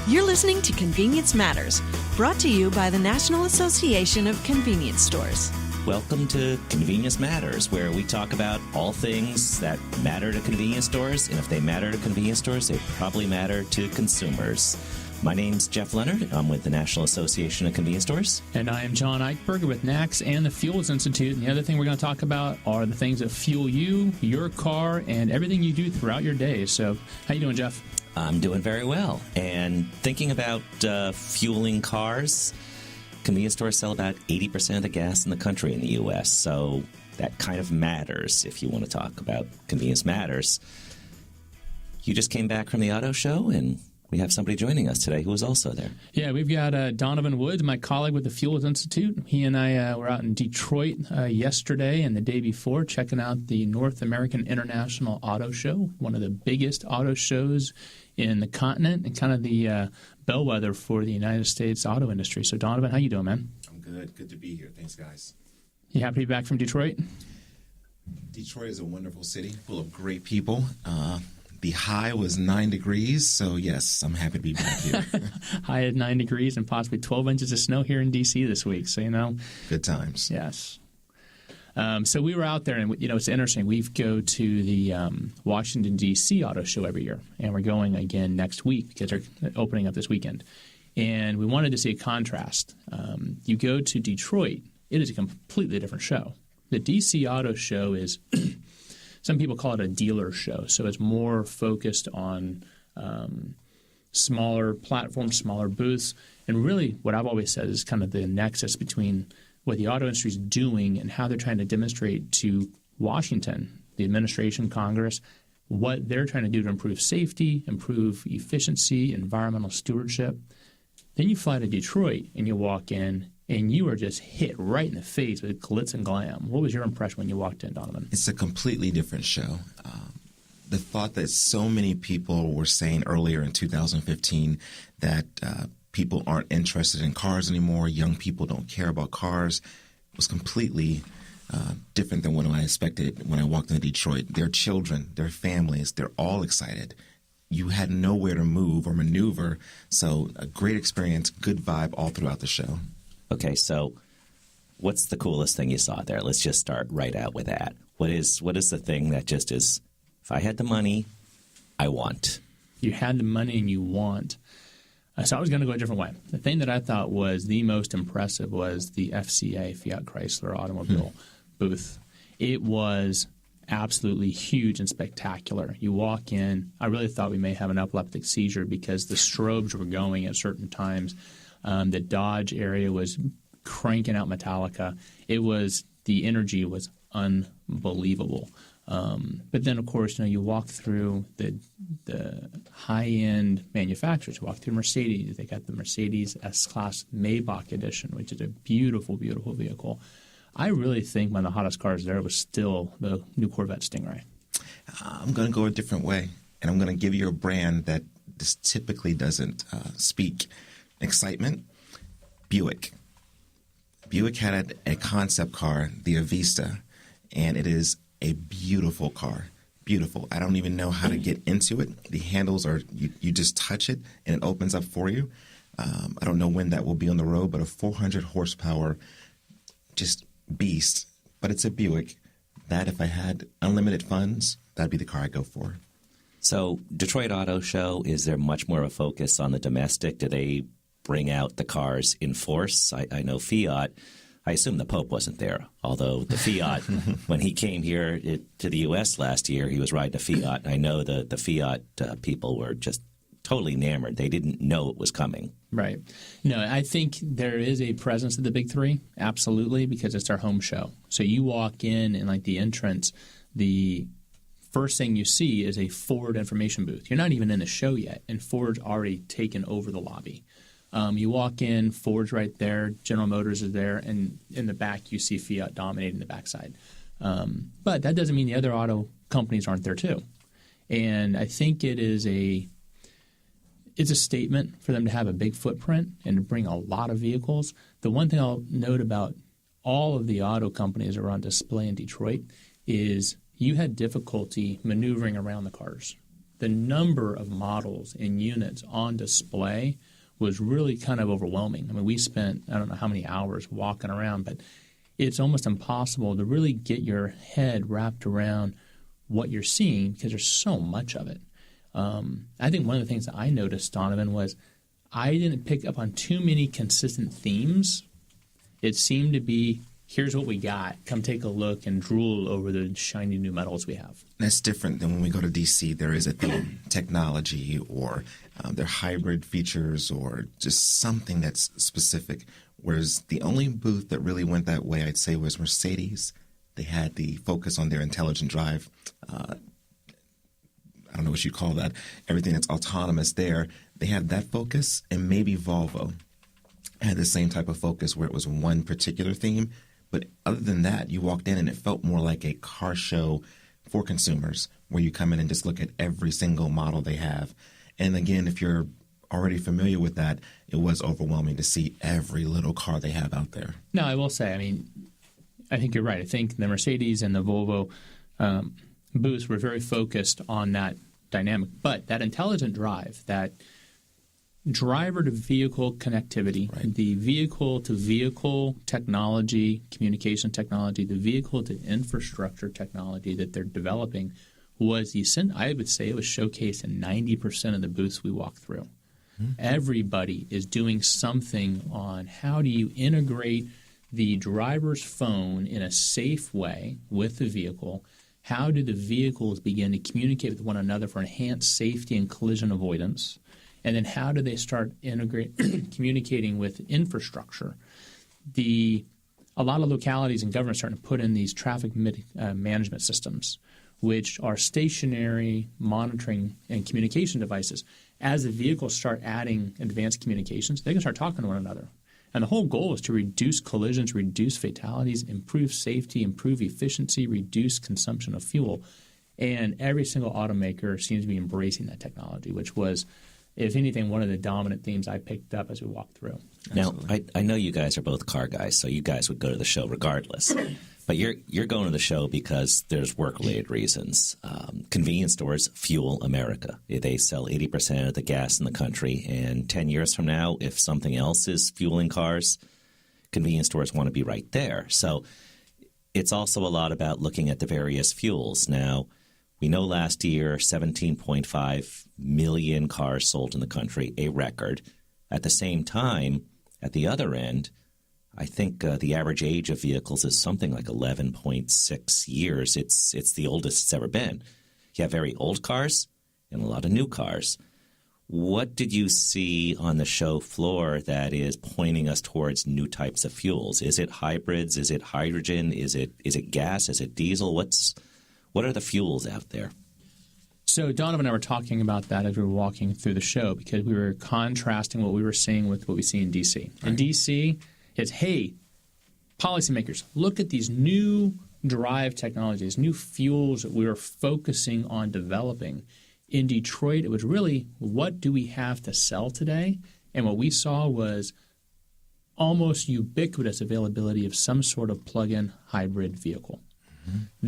You're listening to Convenience Matters, brought to you by the National Association of Convenience Stores. Welcome to Convenience Matters, where we talk about all things that matter to convenience stores, and if they matter to convenience stores, they probably matter to consumers. My name's Jeff Lenard. I'm with the National Association of Convenience Stores. And I am John Eichberger with NACS and the Fuels Institute. And the other thing we're going to talk about are the things that fuel you, your car, and everything you do throughout your day. So how you doing, Jeff? I'm doing very well. And thinking about fueling cars, convenience stores sell about 80% of the gas in the country in the U.S., so that kind of matters if you want to talk about convenience matters. You just came back from the auto show, and we have somebody joining us today who was also there. Yeah, we've got Donovan Woods, my colleague with the Fuels Institute. He and I were out in Detroit yesterday and the day before checking out the North American International Auto Show, one of the biggest auto shows in the continent and kind of the bellwether for the United States auto industry. So, Donovan, how you doing, man? I'm good. Good to be here. Thanks, guys. You happy to be back from Detroit? Detroit is a wonderful city full of great people. The high was 9 degrees, so yes, I'm happy to be back here. High at 9 degrees and possibly 12 inches of snow here in D.C. this week, so, Good times. Yes. So we were out there, and, it's interesting. We go to the Washington, D.C. Auto Show every year, and we're going again next week because they're opening up this weekend. And we wanted to see a contrast. You go to Detroit, it is a completely different show. The D.C. Auto Show is some people call it a dealer show, so it's more focused on smaller platforms, smaller booths. And really what I've always said is kind of the nexus between what the auto industry is doing and how they're trying to demonstrate to Washington, the administration, Congress, what they're trying to do to improve safety, improve efficiency, environmental stewardship. Then you fly to Detroit and you walk in and you are just hit right in the face with glitz and glam. What was your impression when you walked in, Donovan? It's a completely different show. The thought that so many people were saying earlier in 2015 that people aren't interested in cars anymore, young people don't care about cars, was completely different than what I expected when I walked into Detroit. Their children, their families, they're all excited. You had nowhere to move or maneuver, so a great experience, good vibe all throughout the show. Okay, so what's the coolest thing you saw there? Let's just start right out with that. What is the thing that just is, if I had the money, I want? You had the money and you want. So I was going to go a different way. The thing that I thought was the most impressive was the FCA, Fiat Chrysler Automobile booth. It was absolutely huge and spectacular. You walk in, I really thought we may have an epileptic seizure because the strobes were going at certain times. The Dodge area was cranking out Metallica. The energy was unbelievable. But then, of course, you walk through the high-end manufacturers. You walk through Mercedes. They got the Mercedes S-Class Maybach Edition, which is a beautiful, beautiful vehicle. I really think one of the hottest cars there was still the new Corvette Stingray. I'm going to go a different way, and I'm going to give you a brand that this typically doesn't speak. Excitement, Buick. Buick had a concept car, the Avista, and it is a beautiful car. Beautiful. I don't even know how to get into it. The handles are, you just touch it and it opens up for you. I don't know when that will be on the road, but a 400 horsepower just beast. But it's a Buick. That, if I had unlimited funds, that'd be the car I'd go for. So Detroit Auto Show, is there much more of a focus on the domestic? Do they bring out the cars in force? I know Fiat, I assume the Pope wasn't there, although the Fiat, when he came here to the U.S. last year, he was riding a Fiat. I know the Fiat people were just totally enamored. They didn't know it was coming. Right. No, I think there is a presence of the big three, absolutely, because it's our home show. So you walk in and like the entrance, the first thing you see is a Ford information booth. You're not even in the show yet, and Ford's already taken over the lobby. You walk in, Ford's right there, General Motors is there, and in the back you see Fiat dominating the backside. But that doesn't mean the other auto companies aren't there too. And I think it's a statement for them to have a big footprint and to bring a lot of vehicles. The one thing I'll note about all of the auto companies that are on display in Detroit is you had difficulty maneuvering around the cars. the number of models and units on display was really kind of overwhelming. I mean, we spent, I don't know how many hours walking around, but it's almost impossible to really get your head wrapped around what you're seeing because there's so much of it. I think one of the things that I noticed, Donovan, was I didn't pick up on too many consistent themes. It seemed to be, here's what we got. Come take a look and drool over the shiny new metals we have. That's different than when we go to DC. There is a theme, technology, or their hybrid features, or just something that's specific. Whereas the only booth that really went that way, I'd say, was Mercedes. They had the focus on their intelligent drive. I don't know what you'd call that. Everything that's autonomous there. They had that focus, and maybe Volvo had the same type of focus where it was one particular theme. But other than that, you walked in and it felt more like a car show for consumers where you come in and just look at every single model they have. And again, if you're already familiar with that, it was overwhelming to see every little car they have out there. No, I will say, I mean, I think you're right. I think the Mercedes and the Volvo booths were very focused on that dynamic. But that intelligent drive, that driver-to-vehicle connectivity, right, the vehicle-to-vehicle technology, communication technology, the vehicle-to-infrastructure technology that they're developing was I would say it was showcased in 90% of the booths we walked through. Mm-hmm. Everybody is doing something on how do you integrate the driver's phone in a safe way with the vehicle. How do the vehicles begin to communicate with one another for enhanced safety and collision avoidance? And then how do they start communicating with infrastructure? A lot of localities and governments are starting to put in these traffic management systems, which are stationary monitoring and communication devices. As the vehicles start adding advanced communications, they can start talking to one another. And the whole goal is to reduce collisions, reduce fatalities, improve safety, improve efficiency, reduce consumption of fuel. And every single automaker seems to be embracing that technology, which was, if anything, one of the dominant themes I picked up as we walked through. Now, I know you guys are both car guys, so you guys would go to the show regardless. But you're going to the show because there's work-related reasons. Convenience stores fuel America. They sell 80% of the gas in the country. And 10 years from now, if something else is fueling cars, convenience stores want to be right there. So it's also a lot about looking at the various fuels. Now, we know last year 17.5 million cars sold in the country, a record. At the same time, at the other end, I think the average age of vehicles is something like 11.6 years. It's the oldest it's ever been. You have very old cars and a lot of new cars. What did you see on the show floor that is pointing us towards new types of fuels? Is it hybrids? Is it hydrogen? Is it gas? Is it diesel? What are the fuels out there? So Donovan and I were talking about that as we were walking through the show because we were contrasting what we were seeing with what we see in D.C. Right. In D.C., it's, hey, policymakers, look at these new drive technologies, new fuels that we are focusing on developing. In Detroit, it was really, what do we have to sell today? And what we saw was almost ubiquitous availability of some sort of plug-in hybrid vehicle. Mm-hmm.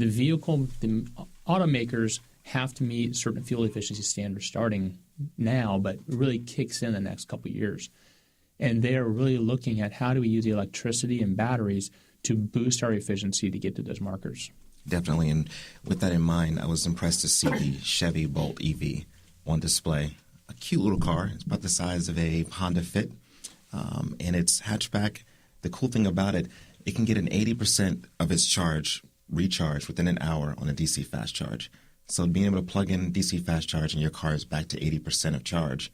The automakers have to meet certain fuel efficiency standards starting now, but really kicks in the next couple of years. And they are really looking at how do we use the electricity and batteries to boost our efficiency to get to those markers. Definitely. And with that in mind, I was impressed to see the Chevy Bolt EV on display. A cute little car. It's about the size of a Honda Fit. And it's hatchback. The cool thing about it, it can get an 80% of its charge recharged within an hour on a DC fast charge. So being able to plug in DC fast charge and your car is back to 80% of charge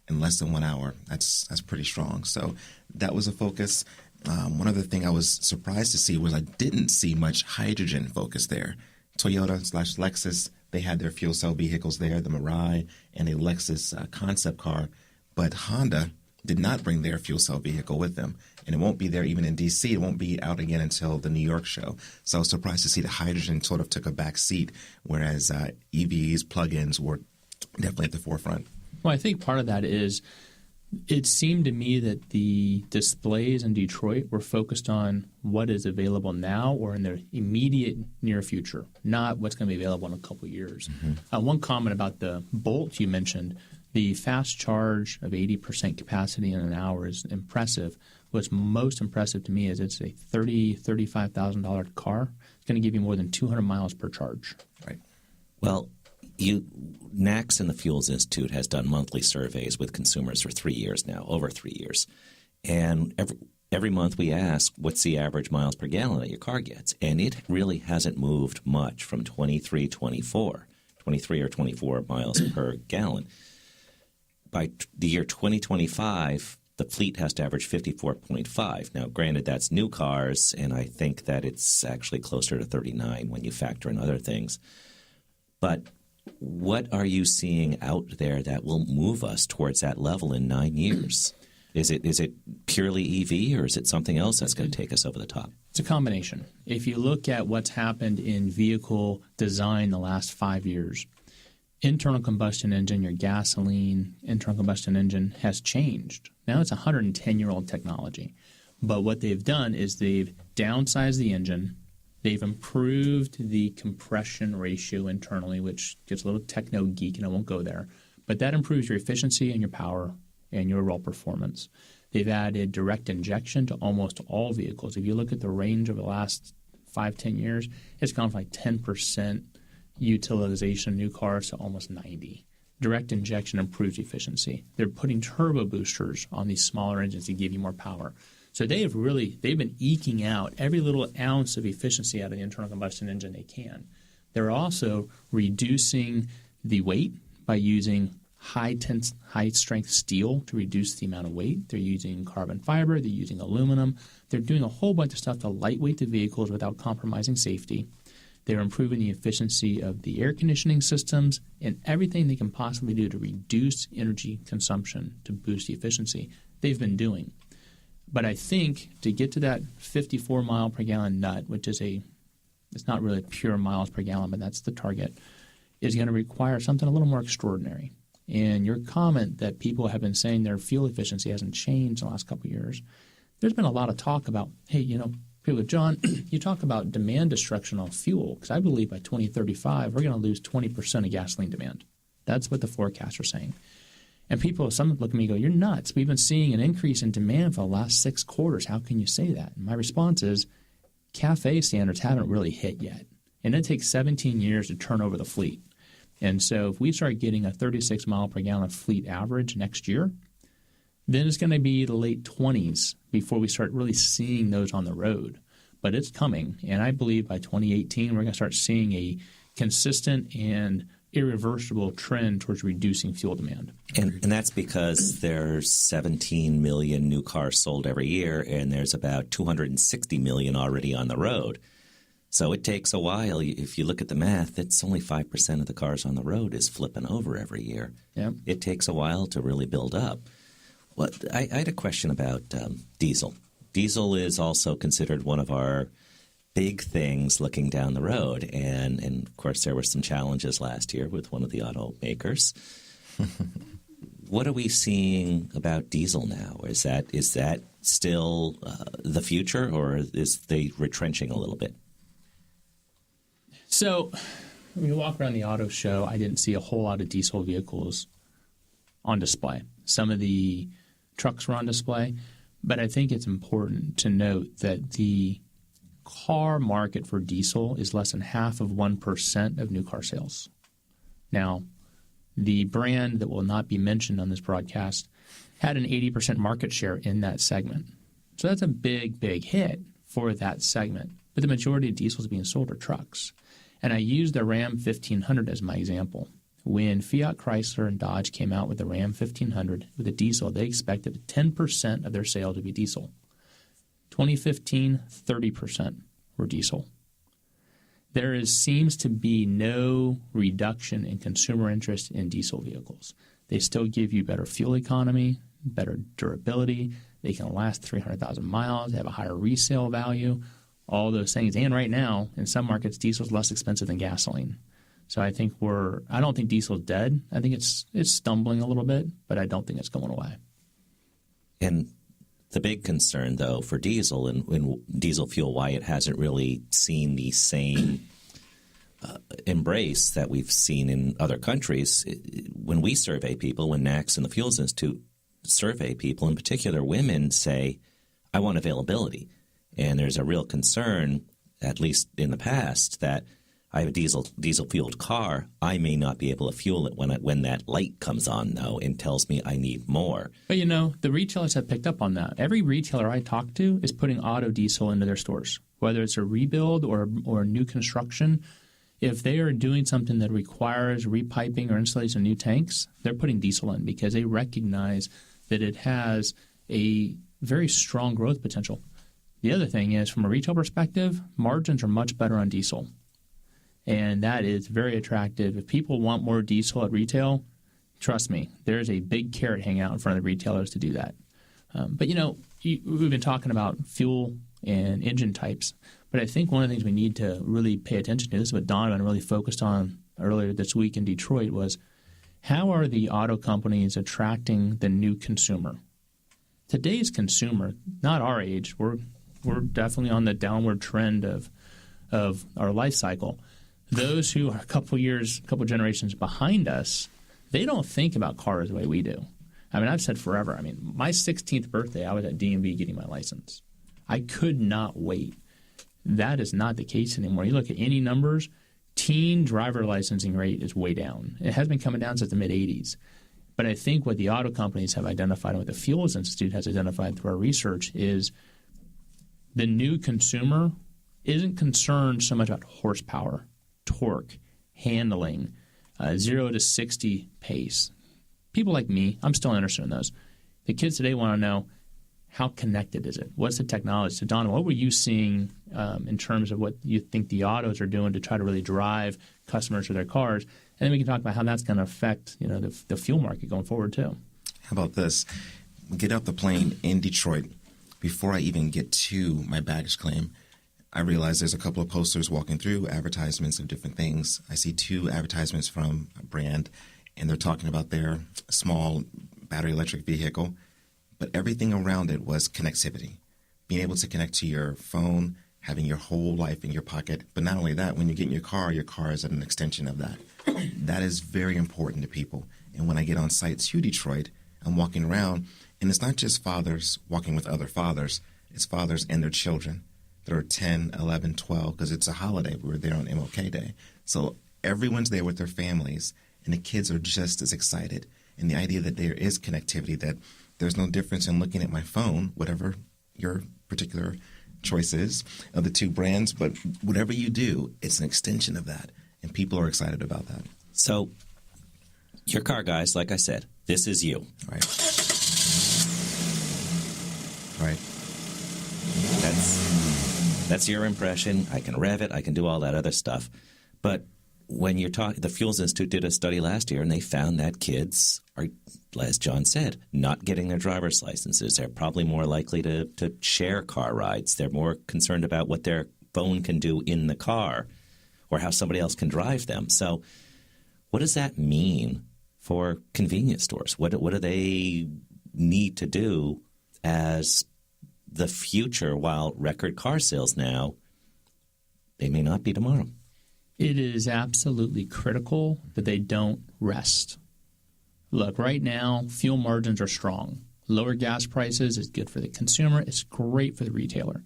in less than 1 hour, that's pretty strong. So that was a focus. One other thing I was surprised to see was I didn't see much hydrogen focus there. Toyota/Lexus, they had their fuel cell vehicles there, the Mirai and a Lexus concept car. But Honda did not bring their fuel cell vehicle with them. And it won't be there even in D.C. It won't be out again until the New York show. So I was surprised to see the hydrogen sort of took a back seat, whereas EVs, plug-ins were definitely at the forefront. Well, I think part of that is It seemed to me that the displays in Detroit were focused on what is available now or in the immediate near future, not what's going to be available in a couple of years. One comment about the Bolt you mentioned, the fast charge of 80% capacity in an hour is impressive. What's most impressive to me is it's a $35,000 car. It's going to give you more than 200 miles per charge. Right. Well, NACS and the Fuels Institute has done monthly surveys with consumers for 3 years now, over 3 years. And every month we ask, what's the average miles per gallon that your car gets? And it really hasn't moved much from 23 or 24 miles per gallon. By the year 2025, the fleet has to average 54.5. Now, granted, that's new cars, and I think that it's actually closer to 39 when you factor in other things. But what are you seeing out there that will move us towards that level in 9 years? Is it purely EV, or is it something else that's going to take us over the top? It's a combination. If you look at what's happened in vehicle design the last 5 years, internal combustion engine, your gasoline internal combustion engine has changed. Now it's a 110-year-old technology. But what they've done is they've downsized the engine. They've improved the compression ratio internally, which gets a little techno geek, and I won't go there. But that improves your efficiency and your power and your overall performance. They've added direct injection to almost all vehicles. If you look at the range over the last 5-10 years, it's gone from like 10% utilization of new cars to almost 90. Direct injection improves efficiency. They're putting turbo boosters on these smaller engines to give you more power. So they've been eking out every little ounce of efficiency out of the internal combustion engine they can. They're also reducing the weight by using high-strength steel to reduce the amount of weight. They're using carbon fiber. They're using aluminum. They're doing a whole bunch of stuff to lightweight the vehicles without compromising safety. They're improving the efficiency of the air conditioning systems and everything they can possibly do to reduce energy consumption to boost the efficiency they've been doing. But I think to get to that 54 mile per gallon nut, which is it's not really pure miles per gallon, but that's the target, is going to require something a little more extraordinary. And your comment that people have been saying their fuel efficiency hasn't changed in the last couple of years, there's been a lot of talk about, hey, people, John, you talk about demand destruction on fuel, because I believe by 2035 we're going to lose 20% of gasoline demand. That's what the forecasts are saying. And some look at me and go, you're nuts. We've been seeing an increase in demand for the last 6 quarters. How can you say that? And my response is, CAFE standards haven't really hit yet. And it takes 17 years to turn over the fleet. And so if we start getting a 36 mile per gallon fleet average next year, then it's going to be the late 20s before we start really seeing those on the road. But it's coming. And I believe by 2018, we're going to start seeing a consistent and irreversible trend towards reducing fuel demand. And that's because there's 17 million new cars sold every year, and there's about 260 million already on the road. So it takes a while. If you look at the math, it's only 5% of the cars on the road is flipping over every year. Yep. It takes a while to really build up. Well, I had a question about diesel. Diesel is also considered one of our big things looking down the road. And of course, there were some challenges last year with one of the automakers. What are we seeing about diesel now? Is that still the future, or is they retrenching a little bit? So when you walk around the auto show, I didn't see a whole lot of diesel vehicles on display. Some of the trucks were on display, but I think it's important to note that the car market for diesel is less than 0.5% of new car sales. Now, the brand that will not be mentioned on this broadcast had an 80% market share in that segment. So that's a big, big hit for that segment. But the majority of diesels being sold are trucks. And I used the Ram 1500 as my example. When Fiat Chrysler and Dodge came out with the Ram 1500 with a diesel, they expected 10% of their sales to be diesel. 2015, 30% were diesel. There seems to be no reduction in consumer interest in diesel vehicles. They still give you better fuel economy, better durability. They can last 300,000 miles. They have a higher resale value, all those things. And right now, in some markets, diesel is less expensive than gasoline. So I don't think diesel is dead. I think it's stumbling a little bit, but I don't think it's going away. And the big concern, though, for diesel and diesel fuel, why it hasn't really seen the same embrace that we've seen in other countries. When we survey people, when NACS and the Fuels Institute survey people, in particular women, say, I want availability. And there's a real concern, at least in the past, that I have a diesel-fueled car. I may not be able to fuel it when that light comes on, though, and tells me I need more. But, you know, the retailers have picked up on that. Every retailer I talk to is putting auto diesel into their stores, whether it's a rebuild or new construction. If they are doing something that requires repiping or installation of new tanks, they're putting diesel in because they recognize that it has a very strong growth potential. The other thing is, from a retail perspective, margins are much better on diesel. And that is very attractive. If people want more diesel at retail, trust me, there's a big carrot hanging out in front of the retailers to do that. But, you know, we've been talking about fuel and engine types. But I think one of the things we need to really pay attention to, this is what Donovan really focused on earlier this week in Detroit, was how are the auto companies attracting the new consumer? Today's consumer, not our age, we're definitely on the downward trend of our life cycle. Those who are a couple generations behind us, they don't think about cars the way we do. I mean, I've said forever. I mean, my 16th birthday, I was at DMV getting my license. I could not wait. That is not the case anymore. You look at any numbers, teen driver licensing rate is way down. It has been coming down since the mid-'80s. But I think what the auto companies have identified and what the Fuels Institute has identified through our research is the new consumer isn't concerned so much about horsepower, torque, handling, 0 to 60 pace. People like me, I'm still interested in those. The kids today want to know, how connected is it? What's the technology? So, Donovan, what were you seeing in terms of what you think the autos are doing to try to really drive customers to their cars? And then we can talk about how that's going to affect, you know, the fuel market going forward too. How about this? Get off the plane in Detroit. Before I even get to my baggage claim, I realize there's a couple of posters walking through, advertisements of different things. I see 2 advertisements from a brand, and they're talking about their small battery electric vehicle. But everything around it was connectivity, being able to connect to your phone, having your whole life in your pocket. But not only that, when you get in your car is an extension of that. That is very important to people. And when I get on site to Detroit, I'm walking around, and it's not just fathers walking with other fathers. It's fathers and their children that are 10, 11, 12, because it's a holiday. We were there on MLK Day. So everyone's there with their families, and the kids are just as excited. And the idea that there is connectivity, that there's no difference in looking at my phone, whatever your particular choice is of the 2 brands, but whatever you do, it's an extension of that, and people are excited about that. So your car guys, like I said, this is you. Right. Right. That's your impression. I can rev it. I can do all that other stuff. But when you're talking, the Fuels Institute did a study last year, and they found that kids are, as John said, not getting their driver's licenses. They're probably more likely to share car rides. They're more concerned about what their phone can do in the car or how somebody else can drive them. So what does that mean for convenience stores? What do they need to do as the future, while record car sales now, they may not be tomorrow? It is absolutely critical that they don't rest. Look, right now, fuel margins are strong. Lower gas prices is good for the consumer. It's great for the retailer.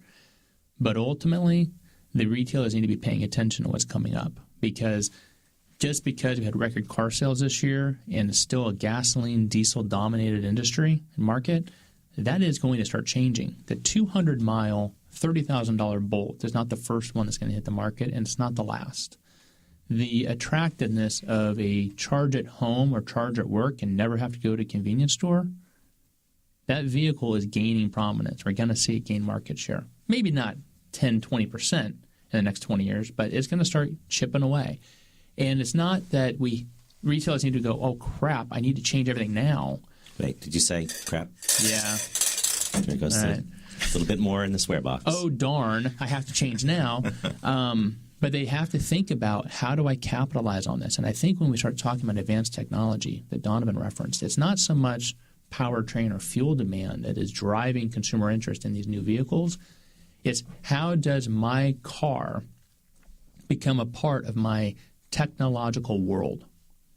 But ultimately, the retailers need to be paying attention to what's coming up, because just because we had record car sales this year and it's still a gasoline, diesel-dominated industry and market, that is going to start changing. The 200-mile, $30,000 Bolt is not the first one that's going to hit the market, and it's not the last. The attractiveness of a charge at home or charge at work and never have to go to a convenience store, that vehicle is gaining prominence. We're going to see it gain market share. Maybe not 10, 20% in the next 20 years, but it's going to start chipping away. And it's not that retailers need to go, oh, crap, I need to change everything now. Wait, did you say crap? Yeah. There goes a little bit more in the swear box. Oh, darn, I have to change now. But they have to think about, how do I capitalize on this? And I think when we start talking about advanced technology that Donovan referenced, it's not so much powertrain or fuel demand that is driving consumer interest in these new vehicles. It's how does my car become a part of my technological world?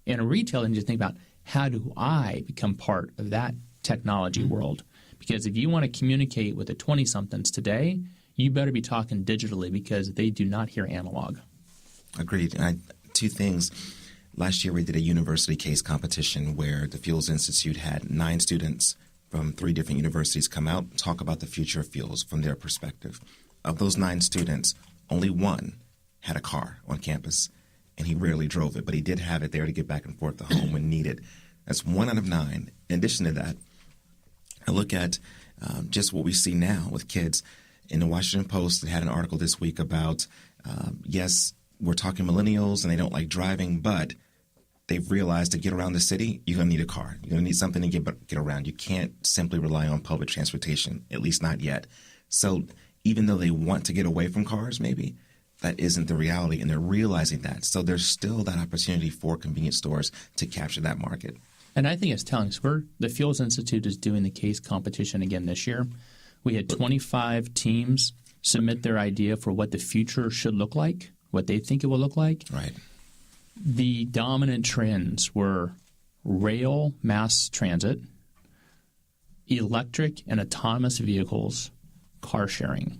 In a retail, you just think about how do I become part of that technology world? Because if you want to communicate with the 20-somethings today, you better be talking digitally because they do not hear analog. Agreed. Two things. Last year we did a university case competition where the Fuels Institute had 9 students from 3 different universities come out and talk about the future of fuels from their perspective. Of those 9 students, only 1 had a car on campus, and he rarely drove it, but he did have it there to get back and forth to home when needed. That's 1 out of 9. In addition to that, I look at just what we see now with kids. In the Washington Post, they had an article this week about, yes, we're talking millennials and they don't like driving, but they've realized to get around the city, you're going to need a car. You're going to need something to get around. You can't simply rely on public transportation, at least not yet. So even though they want to get away from cars, maybe, that isn't the reality, and they're realizing that. So there's still that opportunity for convenience stores to capture that market. And I think it's telling us the Fuels Institute is doing the case competition again this year. We had 25 teams submit their idea for what the future should look like, what they think it will look like. Right. The dominant trends were rail mass transit, electric and autonomous vehicles, car sharing.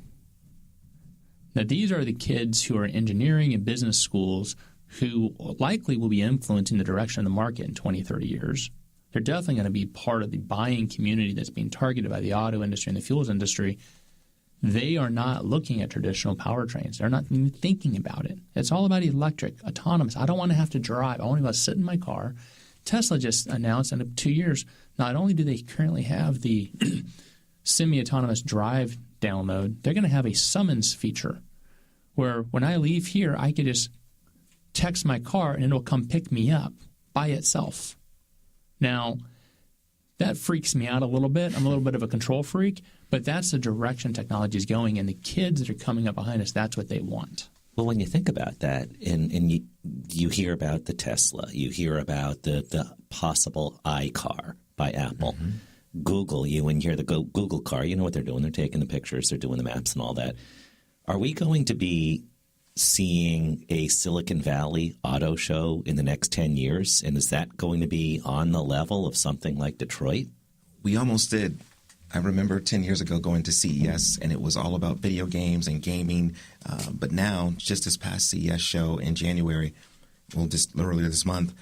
Now, these are the kids who are in engineering and business schools who likely will be influencing the direction of the market in 20, 30 years. They're definitely going to be part of the buying community that's being targeted by the auto industry and the fuels industry. They are not looking at traditional powertrains. They're not even thinking about it. It's all about electric, autonomous. I don't want to have to drive. I want to be able to sit in my car. Tesla just announced in 2 years, not only do they currently have the semi-autonomous drive download, they're going to have a summons feature where when I leave here, I could just text my car and it'll come pick me up by itself. Now, that freaks me out a little bit. I'm a little bit of a control freak, but that's the direction technology is going, and the kids that are coming up behind us, that's what they want. Well, when you think about that, and you hear about the Tesla, you hear about the possible iCar by Apple, Google, when you hear the Google car, you know what they're doing. They're taking the pictures, they're doing the maps and all that. Are we going to be seeing a Silicon Valley auto show in the next 10 years? And is that going to be on the level of something like Detroit? We almost did. I remember 10 years ago going to CES, and it was all about video games and gaming. But now, just this past CES show in January, just earlier this month,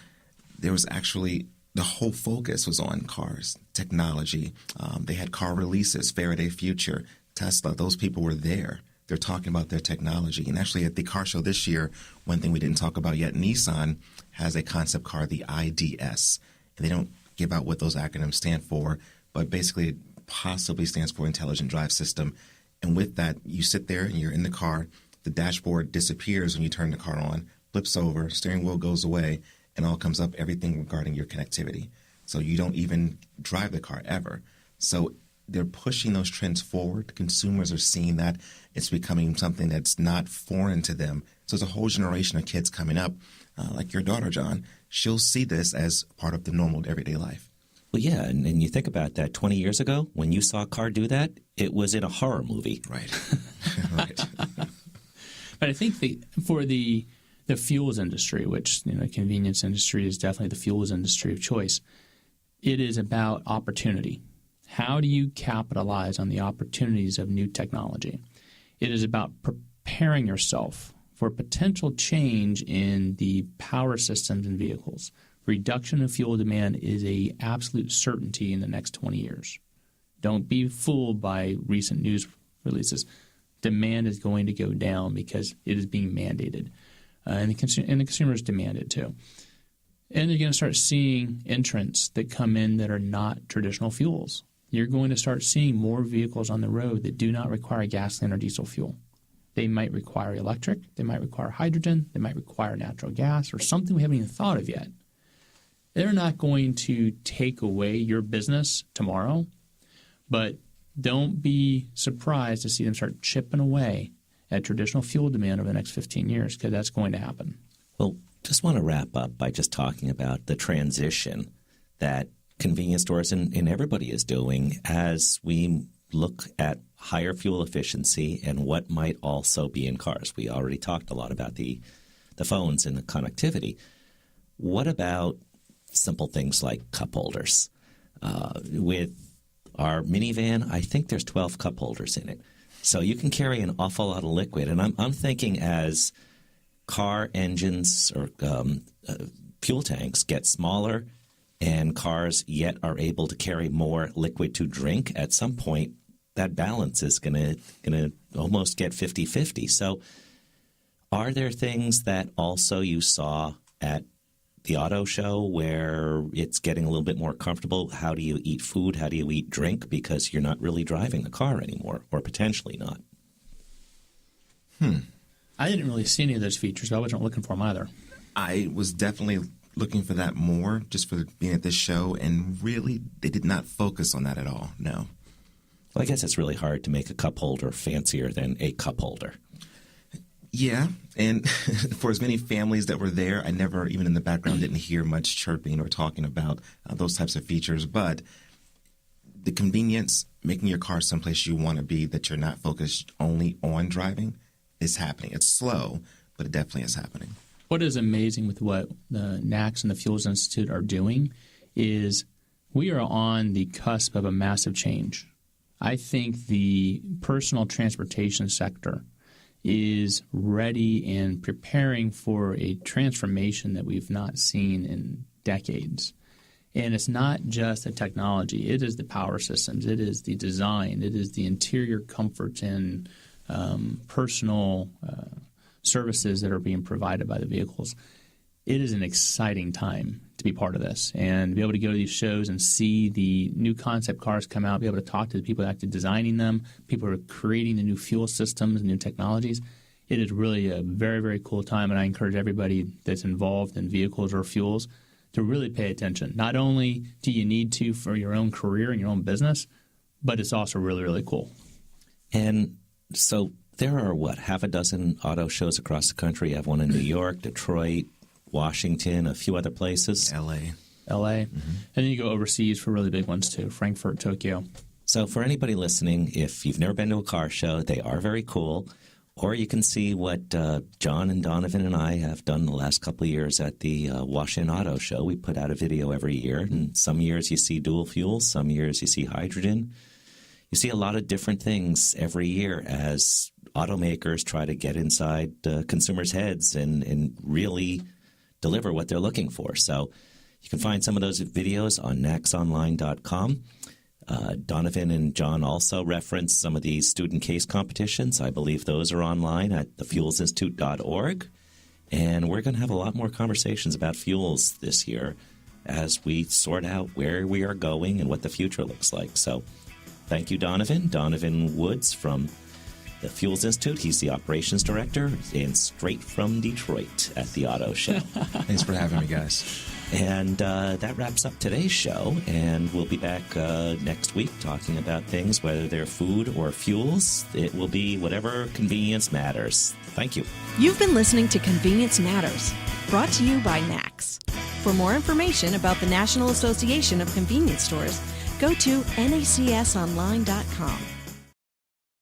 there was actually the whole focus was on cars, technology. They had car releases, Faraday Future, Tesla. Those people were there. They're talking about their technology. And actually at the car show this year, one thing we didn't talk about yet, Nissan has a concept car, the IDS. And they don't give out what those acronyms stand for, but basically it possibly stands for Intelligent Drive System. And with that, you sit there and you're in the car. The dashboard disappears when you turn the car on, flips over, steering wheel goes away, and all comes up everything regarding your connectivity. So you don't even drive the car ever. So they're pushing those trends forward. Consumers are seeing that. It's becoming something that's not foreign to them. So there's a whole generation of kids coming up, like your daughter, John. She'll see this as part of the normal everyday life. Well, yeah, and you think about that 20 years ago, when you saw a car do that, it was in a horror movie. Right. Right. But I think for the fuels industry, which convenience industry is definitely the fuels industry of choice, it is about opportunity. How do you capitalize on the opportunities of new technology? It is about preparing yourself for potential change in the power systems in vehicles. Reduction of fuel demand is an absolute certainty in the next 20 years. Don't be fooled by recent news releases. Demand is going to go down because it is being mandated. And the consumers demand it too. And you're going to start seeing entrants that come in that are not traditional fuels. You're going to start seeing more vehicles on the road that do not require gasoline or diesel fuel. They might require electric, they might require hydrogen, they might require natural gas, or something we haven't even thought of yet. They're not going to take away your business tomorrow, but don't be surprised to see them start chipping away at traditional fuel demand over the next 15 years, because that's going to happen. Well, just want to wrap up by just talking about the transition that convenience stores and everybody is doing as we look at higher fuel efficiency and what might also be in cars. We already talked a lot about the phones and the connectivity. What about simple things like cup holders? With our minivan, I think there's 12 cup holders in it. So you can carry an awful lot of liquid. And I'm thinking as car engines or fuel tanks get smaller and cars yet are able to carry more liquid to drink, at some point that balance is going to almost get 50-50. So are there things that also you saw at the auto show where it's getting a little bit more comfortable? How do you eat food? How do you eat drink? Because you're not really driving the car anymore, or potentially not. I didn't really see any of those features, but I wasn't looking for them either. I was definitely looking for that more just for being at this show, and really they did not focus on that at all, no. Well, I guess it's really hard to make a cup holder fancier than a cup holder. Yeah, and for as many families that were there, I never, even in the background, didn't hear much chirping or talking about those types of features. But the convenience, making your car someplace you want to be, that you're not focused only on driving, is happening. It's slow, but it definitely is happening. What is amazing with what the NACS and the Fuels Institute are doing is we are on the cusp of a massive change. I think the personal transportation sector is ready and preparing for a transformation that we've not seen in decades. And it's not just the technology. It is the power systems. It is the design. It is the interior comforts and personal services that are being provided by the vehicles. It is an exciting time to be part of this and be able to go to these shows and see the new concept cars come out, be able to talk to the people actually designing them, people who are creating the new fuel systems, new technologies. It is really a very, very cool time, and I encourage everybody that's involved in vehicles or fuels to really pay attention. Not only do you need to for your own career and your own business, but it's also really, really cool. And so there are, half a dozen auto shows across the country. You have one in New York, Detroit, Washington, a few other places. L.A. And then you go overseas for really big ones too, Frankfurt, Tokyo. So for anybody listening, if you've never been to a car show, they are very cool. Or you can see what John and Donovan and I have done the last couple of years at the Washington Auto Show. We put out a video every year, and some years you see dual fuel, some years you see hydrogen. You see a lot of different things every year as automakers try to get inside consumers' heads and really deliver what they're looking for. So you can find some of those videos on nacsonline.com. Donovan and John also referenced some of these student case competitions. I believe those are online at thefuelsinstitute.org. And we're going to have a lot more conversations about fuels this year as we sort out where we are going and what the future looks like. So thank you, Donovan. Donovan Woods from the Fuels Institute. He's the operations director and straight from Detroit at the auto show. Thanks for having me, guys. And that wraps up today's show, and we'll be back next week talking about things, whether they're food or fuels. It will be whatever convenience matters. Thank you. You've been listening to Convenience Matters, brought to you by NACS. For more information about the National Association of Convenience Stores, go to nacsonline.com.